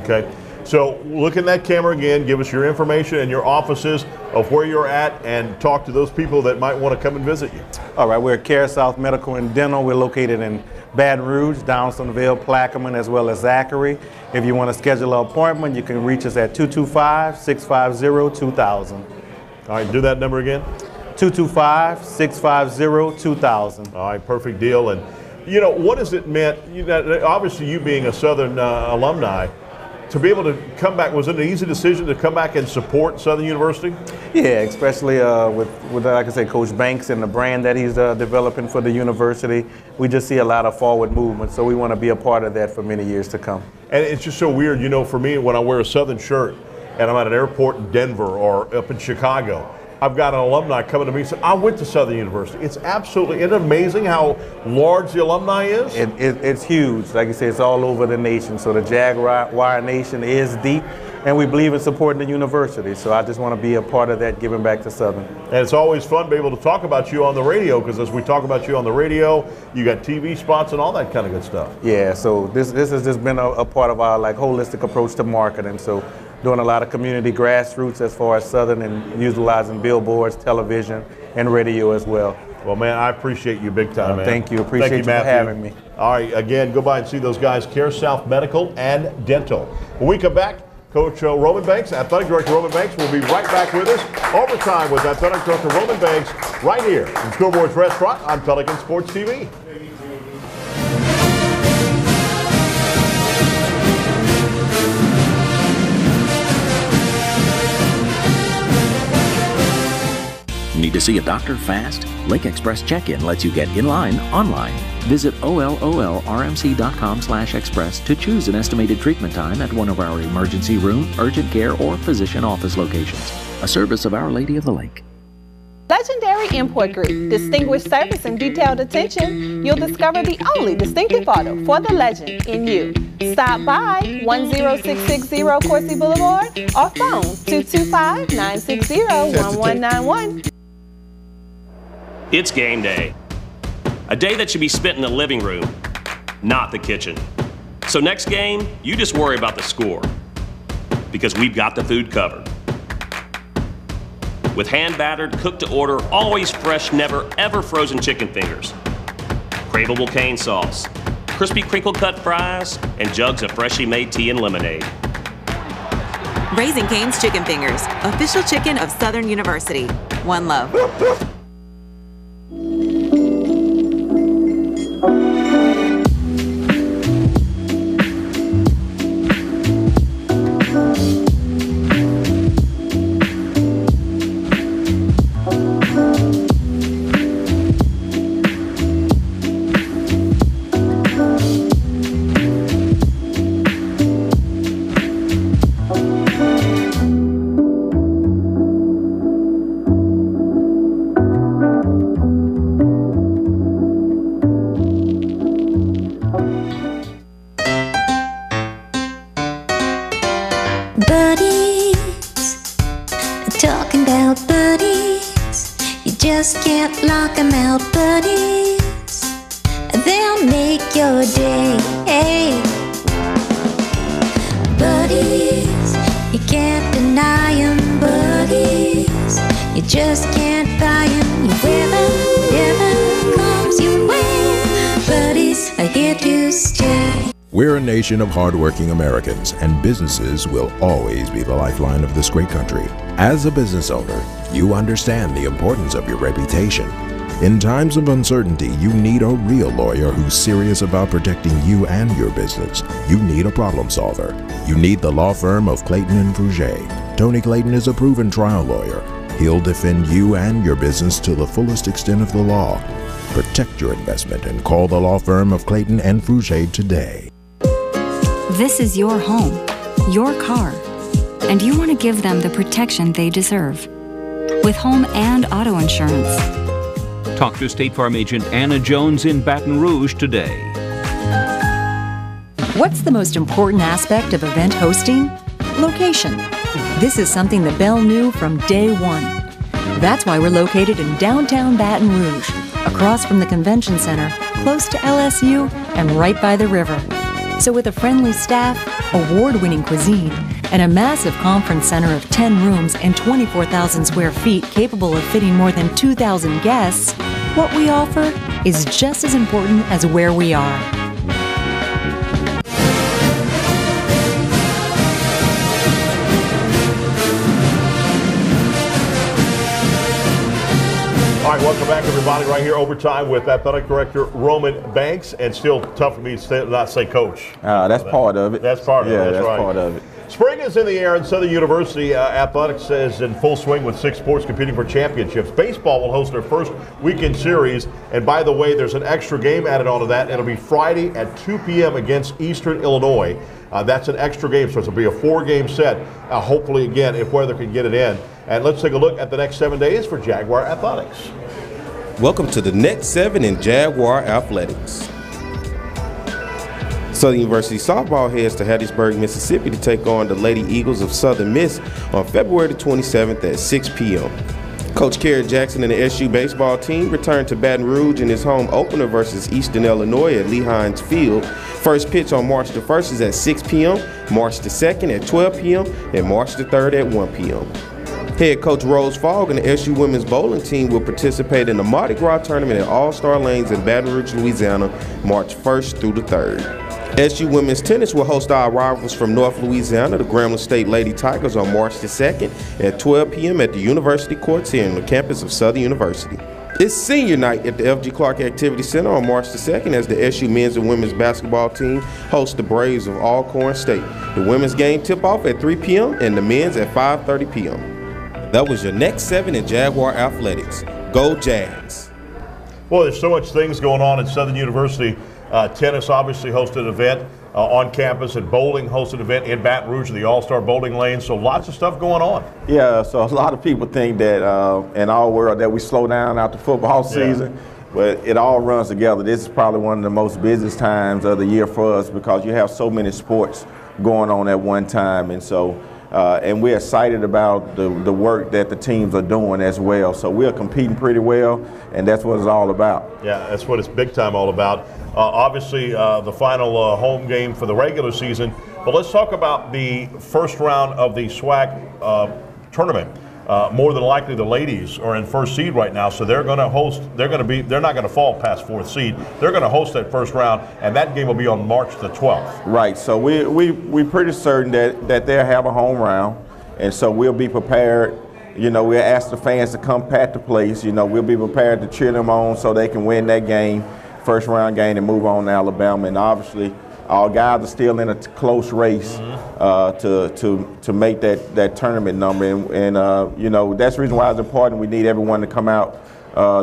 Okay. So look in that camera again, give us your information and your offices of where you're at, and talk to those people that might want to come and visit you. All right, we're at Care South Medical and Dental. We're located in Baton Rouge, Downsonville, Plaquemine, as well as Zachary. If you want to schedule an appointment, you can reach us at 225-650-2000. All right, do that number again. 225-650-2000. All right, perfect deal. And you know, what has it meant, you know, obviously you being a Southern alumni, to be able to come back, was it an easy decision to come back and support Southern University? Yeah, especially with like I said, Coach Banks and the brand that he's developing for the university. We just see a lot of forward movement, so we want to be a part of that for many years to come. And it's just so weird, you know, for me, when I wear a Southern shirt and I'm at an airport in Denver or up in Chicago, I've got an alumni coming to me and saying, I went to Southern University. It's absolutely, isn't it amazing how large the alumni is? It's huge. Like you said, it's all over the nation. So the Jaguar Nation is deep, and we believe in supporting the university. So I just want to be a part of that, giving back to Southern. And it's always fun to be able to talk about you on the radio, because as we talk about you on the radio, you got TV spots and all that kind of good stuff. Yeah, so this has just been a part of our holistic approach to marketing. So doing a lot of community grassroots as far as Southern, and utilizing billboards, television, and radio as well. Well, man, I appreciate you big time, man. Thank you. Appreciate you for having me. All right, again, go by and see those guys, Care South Medical and Dental. When we come back, Coach Roman Banks, Athletic Director Roman Banks, will be right back with us. Overtime with Athletic Director Roman Banks right here in Scoreboard's Restaurant on Pelican Sports TV. Need to see a doctor fast? Lake Express Check-In lets you get in line online. Visit OLOLRMC.com/express to choose an estimated treatment time at one of our emergency room, urgent care, or physician office locations. A service of Our Lady of the Lake. Legendary Import Group, distinguished service and detailed attention. You'll discover the only distinctive auto for the legend in you. Stop by 10660 Coursey Boulevard or phone 225-960-1191. It's game day. A day that should be spent in the living room, not the kitchen. So next game, you just worry about the score, because we've got the food covered. With hand-battered, cooked-to-order, always fresh, never ever frozen chicken fingers, craveable cane sauce, crispy crinkle-cut fries, and jugs of freshly made tea and lemonade. Raising Cane's Chicken Fingers, official chicken of Southern University. One love. We're a nation of hardworking Americans, and businesses will always be the lifeline of this great country. As a business owner, you understand the importance of your reputation. In times of uncertainty, you need a real lawyer who's serious about protecting you and your business. You need a problem solver. You need the law firm of Clayton & Fruget. Tony Clayton is a proven trial lawyer. He'll defend you and your business to the fullest extent of the law. Protect your investment and call the law firm of Clayton & Fruget today. This is your home, your car, and you want to give them the protection they deserve. With home and auto insurance. Talk to State Farm agent Anna Jones in Baton Rouge today. What's the most important aspect of event hosting? Location. This is something that Bell knew from day one. That's why we're located in downtown Baton Rouge, across from the convention center, close to LSU, and right by the river. So with a friendly staff, award-winning cuisine, and a massive conference center of 10 rooms and 24,000 square feet capable of fitting more than 2,000 guests, what we offer is just as important as where we are. All right, welcome back, everybody. Right here, Overtime with Athletic Director Roman Banks, and still tough for me to not say Coach. That's part of it. That's part of it. That's right. part of it. Spring is in the air, and Southern University athletics is in full swing with 6 sports competing for championships. Baseball will host their first weekend series, and by the way, there's an extra game added onto that. It'll be Friday at 2 p.m. against Eastern Illinois. That's an extra game, so it'll be a 4-game set. Hopefully, again, if weather can get it in. And let's take a look at the next 7 days for Jaguar athletics. Welcome to the next 7 in Jaguar athletics. Southern University softball heads to Hattiesburg, Mississippi to take on the Lady Eagles of Southern Miss on February the 27th at 6 p.m. Coach Kerry Jackson and the SU baseball team return to Baton Rouge in his home opener versus Eastern Illinois at Lee Hines Field. First pitch on March the 1st is at 6 p.m., March the 2nd at 12 p.m., and March the 3rd at 1 p.m. Head coach Rose Fogg and the SU women's bowling team will participate in the Mardi Gras tournament at All-Star Lanes in Baton Rouge, Louisiana, March 1st through the 3rd. SU women's tennis will host our rivals from North Louisiana, the Grambling State Lady Tigers, on March the 2nd at 12 p.m. at the University Courts here on the campus of Southern University. It's senior night at the F.G. Clark Activity Center on March the 2nd as the SU men's and women's basketball team hosts the Braves of Alcorn State. The women's game tip-off at 3 p.m. and the men's at 5:30 p.m. That was your next 7 in Jaguar athletics. Go Jags. Well, there's so much things going on at Southern University. Tennis obviously hosted an event. on campus, and bowling hosts an event in Baton Rouge in the All-Star Bowling Lane. So lots of stuff going on. Yeah, so a lot of people think that in our world that we slow down after football season, but it all runs together. This is probably one of the most busiest times of the year for us because you have so many sports going on at one time, and so and we're excited about the work that the teams are doing as well. So we're competing pretty well, and that's what it's all about. Yeah, that's what it's big time all about. Obviously, the final home game for the regular season. But let's talk about the first round of the SWAC tournament. More than likely, the ladies are in first seed right now, so they're going to host. They're not going to fall past fourth seed. They're going to host that first round, and that game will be on March the 12th. Right. So we're pretty certain that they'll have a home round, and so we'll be prepared. You know, we'll ask the fans to come pack the place. You know, we'll be prepared to cheer them on so they can win that game, first round game, and move on to Alabama. And obviously, our guys are still in a close race to make that tournament number, and you know, that's the reason why it's important. We need everyone to come out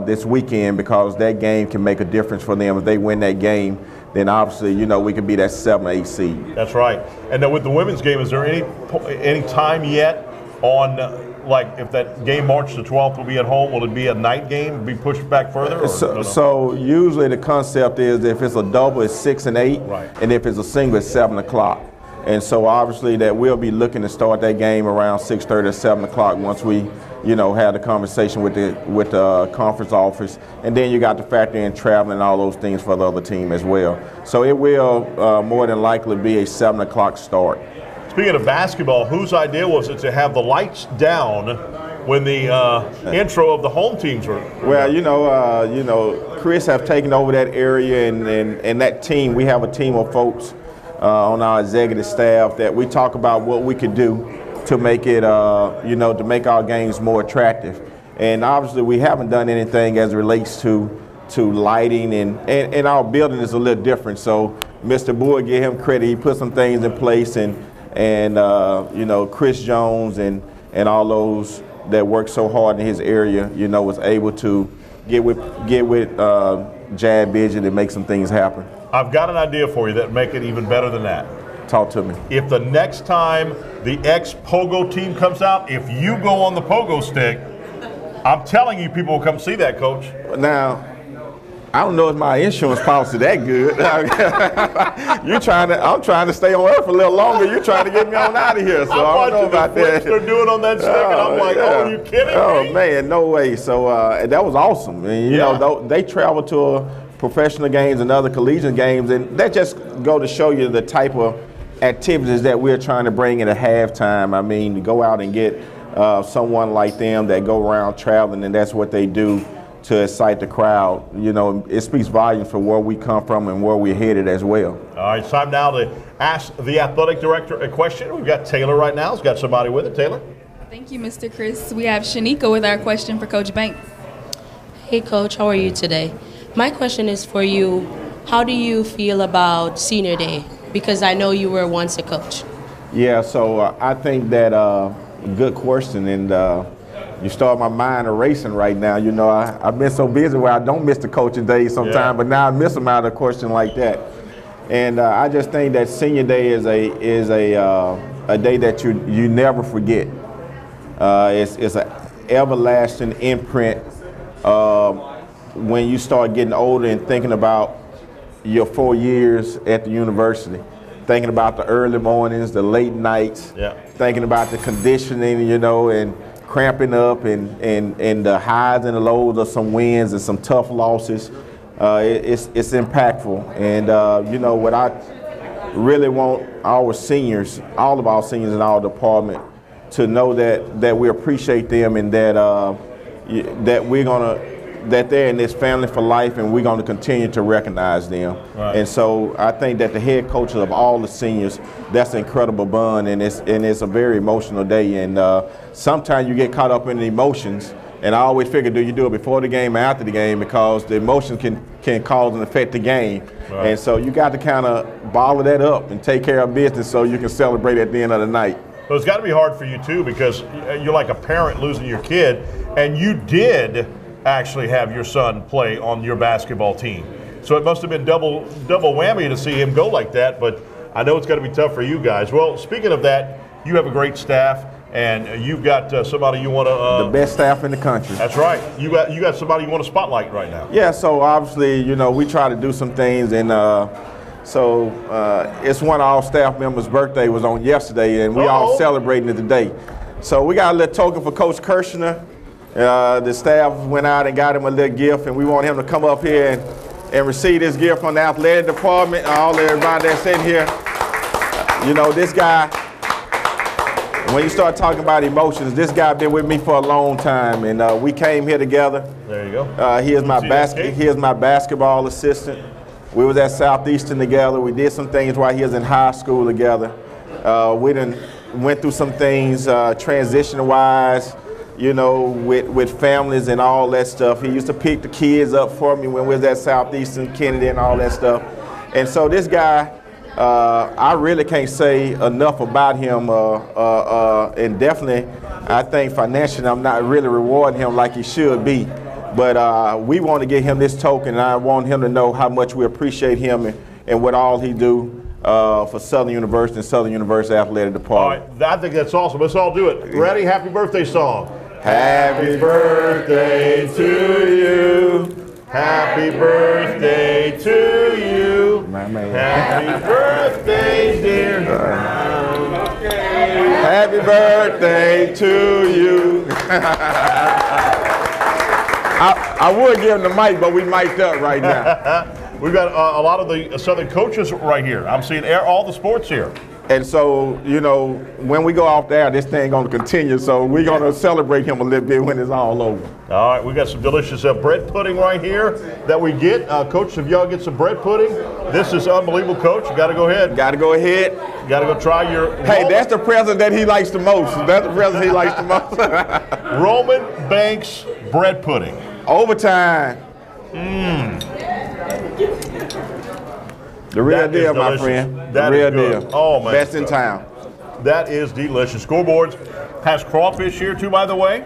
this weekend because that game can make a difference for them. If they win that game, then obviously, you know, we could be that 7 or 8 seed. That's right. And then with the women's game, is there any time yet on? Like if that game March the 12th will be at home, will it be a night game, be pushed back further? So usually the concept is if it's a double, it's 6 and 8, right. And if it's a single, it's 7 o'clock. And so obviously that we'll be looking to start that game around 6:30 or 7 o'clock once we, you know, have the conversation with the conference office, and then you got to factor in traveling and all those things for the other team as well. So it will more than likely be a 7 o'clock start. Speaking of basketball, whose idea was it to have the lights down when the intro of the home teams were? Well, you know, Chris have taken over that area, and that team. We have a team of folks on our executive staff that we talk about what we could do to make it, you know, to make our games more attractive. And obviously, we haven't done anything as it relates to lighting, and our building is a little different. So, Mr. Boyd, give him credit. He put some things in place, and you know, Chris Jones and all those that work so hard in his area, you know, was able to get with Jad Bidget and make some things happen. I've got an idea for you that make it even better than that. Talk to me. If the next time the ex-Pogo team comes out, if you go on the Pogo stick, I'm telling you, people will come see that, Coach. Now, I don't know if my insurance policy that good. I'm trying to stay on Earth a little longer. You're trying to get me on out of here, so I don't know about that. They're doing on that stick, and I'm like, oh, are you kidding me? Oh man, no way. So that was awesome. And you know, they travel to professional games and other collegiate games, and that just go to show you the type of activities that we're trying to bring in at halftime. I mean, to go out and get someone like them that go around traveling, and that's what they do to excite the crowd. You know, it speaks volumes for where we come from and where we're headed as well. All right, it's time now to ask the athletic director a question. We've got Taylor right now. He's got somebody with it. Taylor? Thank you, Mr. Chris. We have Shanika with our question for Coach Banks. Hey, Coach. How are you today? My question is for you. How do you feel about Senior Day? Because I know you were once a coach. Yeah, so I think that good question, and you start my mind erasing right now. You know, I've been so busy where I don't miss the coaching days sometimes, but now I miss them out of a question like that. And I just think that Senior Day is a day that you never forget. It's an everlasting imprint when you start getting older and thinking about your 4 years at the university, thinking about the early mornings, the late nights, thinking about the conditioning, you know, and cramping up and the highs and the lows of some wins and some tough losses. It's impactful. And, you know, what I really want our seniors, all of our seniors in our department, to know that we appreciate them and that they're in this family for life, and we're going to continue to recognize them. Right. And so I think that the head coaches of all the seniors, that's an incredible bond, and it's a very emotional day. And sometimes you get caught up in the emotions, and I always figure, do you do it before the game or after the game, because the emotions can cause and affect the game. Right. And so you got to kind of bottle that up and take care of business so you can celebrate at the end of the night. But it's got to be hard for you too, because you're like a parent losing your kid, and you did actually have your son play on your basketball team. So it must have been double whammy to see him go like that. But I know it's going to be tough for you guys. Well, speaking of that, you have a great staff, and you've got somebody you want to. The best staff in the country. That's right. You got somebody you want to spotlight right now. Yeah. So obviously, we try to do some things, and it's one of our staff members' birthday was on yesterday, and we all celebrating it today. So we got a little token for Coach Kirshner. The staff went out and got him a little gift, and we want him to come up here and receive this gift from the athletic department. All everybody that's sitting here. This guy, when you start talking about emotions, this guy been with me for a long time, and we came here together. There you go. He is my basketball assistant. We was at Southeastern together. We did some things while he was in high school together. We went through some things transition-wise, with families and all that stuff. He used to pick the kids up for me when we was at Southeastern, Kennedy, and all that stuff. And so this guy, I really can't say enough about him, and definitely, I think financially I'm not really rewarding him like he should be. But we want to get him this token, and I want him to know how much we appreciate him and what all he do for Southern University and Southern University Athletic Department. All right, I think that's awesome. Let's all do it. Ready? Happy birthday song. Happy birthday to you. Happy birthday to you. Happy birthday, dear. Happy birthday to you. I would give him the mic, but we mic'd up right now. We've got a lot of the Southern coaches right here. I'm seeing all the sports here. And so, when we go off there, this thing going to continue. So we're going to celebrate him a little bit when it's all over. All right, we got some delicious bread pudding right here that we get. Coach, if y'all get some bread pudding, this is unbelievable, Coach. You got to go ahead. Got to go ahead. You got to go try your. Hey, that's the present that he likes the most. That's the present he likes the most. Roman Banks bread pudding. Overtime. The real deal, my friend. The real deal. Oh, man. Best in town. That is delicious. Scoreboards has crawfish here, too, by the way.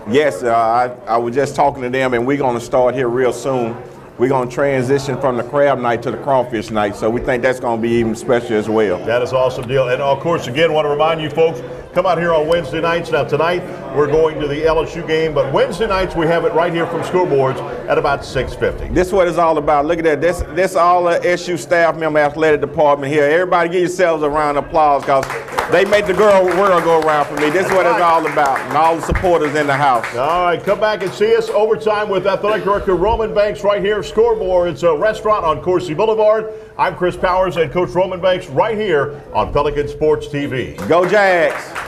Yes, I was just talking to them, and we're going to start here real soon. We're going to transition from the crab night to the crawfish night, so we think that's going to be even special as well. That is an awesome deal. And, of course, again, want to remind you folks, come out here on Wednesday nights. Now, tonight we're going to the LSU game, but Wednesday nights we have it right here from Scoreboards at about 6:50. This is what it's all about. Look at that. This all the SU staff member athletic department here. Everybody give yourselves a round of applause because they make the world go around for me. This is what it's all about, and all the supporters in the house. All right, come back and see us overtime with Athletic Director Roman Banks right here. Scoreboards, a restaurant on Coursey Boulevard. I'm Chris Powers and Coach Roman Banks right here on Pelican Sports TV. Go Jags.